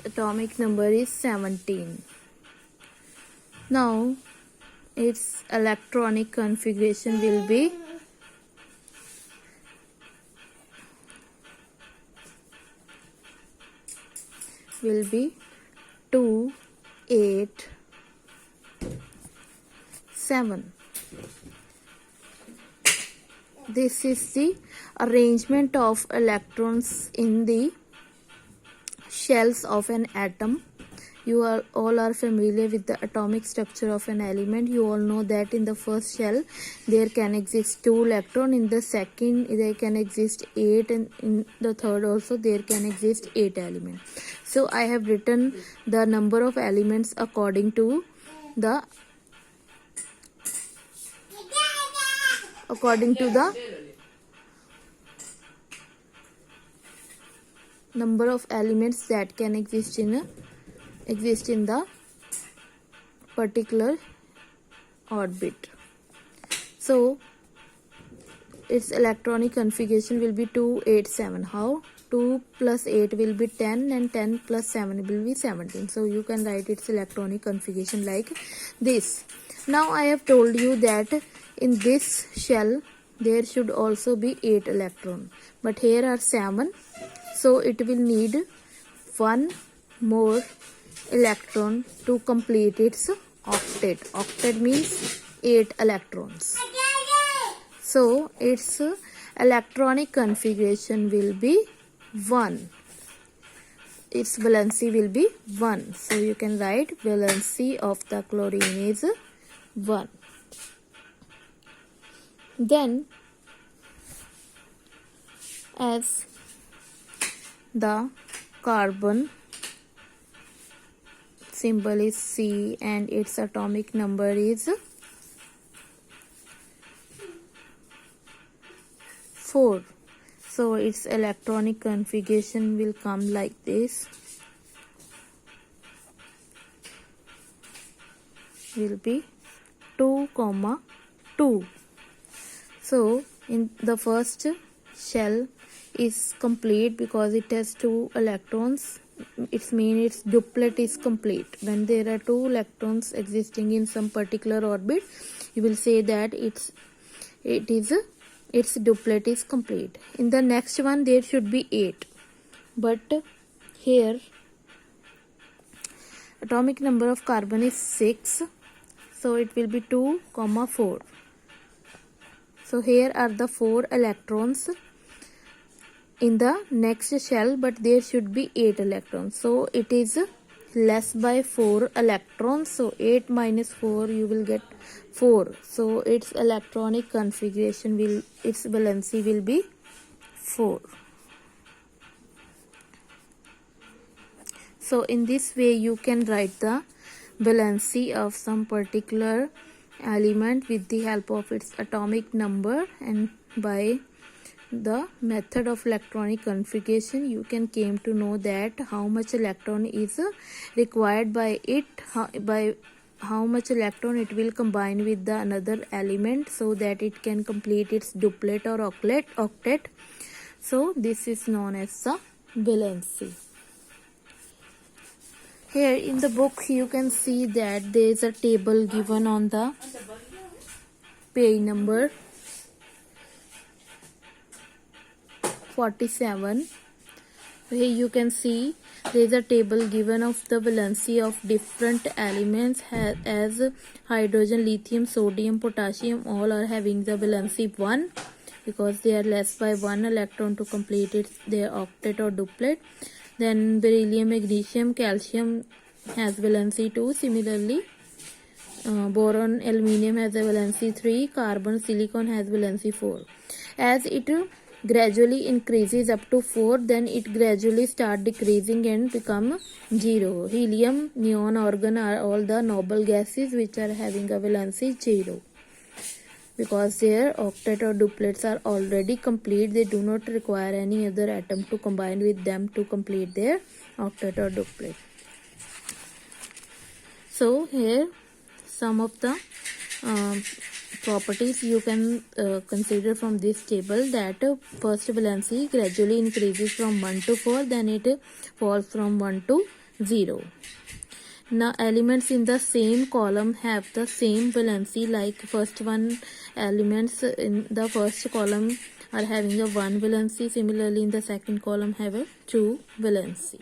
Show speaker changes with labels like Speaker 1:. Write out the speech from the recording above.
Speaker 1: atomic number is 17. Now its electronic configuration will be will be 2, 8, 7. This is the arrangement of electrons in the shells of an atom. You all are familiar with the atomic structure of an element. You all know that in the first shell there can exist 2 electrons, in the second there can exist 8, and in the third also there can exist 8 elements. So I have written the number of elements according to the number of elements that can exist in the particular orbit. So its electronic configuration will be 2, 8, 7. How? 2 plus 8 will be 10 and 10 plus 7 will be 17. So you can write its electronic configuration like this. Now I have told you that in this shell there should also be 8 electrons, but here are 7. So it will need 1 more electron to complete its octet. Octet means 8 electrons. So its electronic configuration will be 1. Its valency will be 1. So you can write valency of the chlorine is 1. Then as the carbon symbol is C and its atomic number is 4. So its electronic configuration will come like this. Will be 2, 2. So in the first shell is complete because it has 2 electrons. It means its duplet is complete. When there are 2 electrons existing in some particular orbit, you will say that its duplet is complete. In the next one there should be 8, but here atomic number of carbon is 6, so it will be 2, 4. So here are the 4 electrons in the next shell, but there should be 8 electrons. So it is less by 4 electrons. So 8 minus 4 you will get 4. So its electronic configuration its valency will be 4. So in this way you can write the valency of some particular element with the help of its atomic number, and by the method of electronic configuration you can came to know that how much electron is required by it, by how much electron it will combine with the another element so that it can complete its duplet or octet. So this is known as the valency. Here in the book you can see that there is a table given on the page number 47. Here you can see there is a table given of the valency of different elements as hydrogen, lithium, sodium, potassium all are having the valency 1 because they are less by 1 electron to complete their octet or duplet. Then beryllium, magnesium, calcium has valency 2. Similarly, boron, aluminium has a valency 3. Carbon, silicon has valency 4. As it gradually increases up to 4, then it gradually start decreasing and become 0. Helium, neon, argon are all the noble gases which are having a valency 0. Because their octet or duplets are already complete, they do not require any other atom to combine with them to complete their octet or duplet. So here some of the properties you can consider from this table, that first valency gradually increases from 1 to 4, then it falls from 1 to 0. Now elements in the same column have the same valency, like first one elements in the first column are having a 1 valency. Similarly, in the second column have a 2 valency.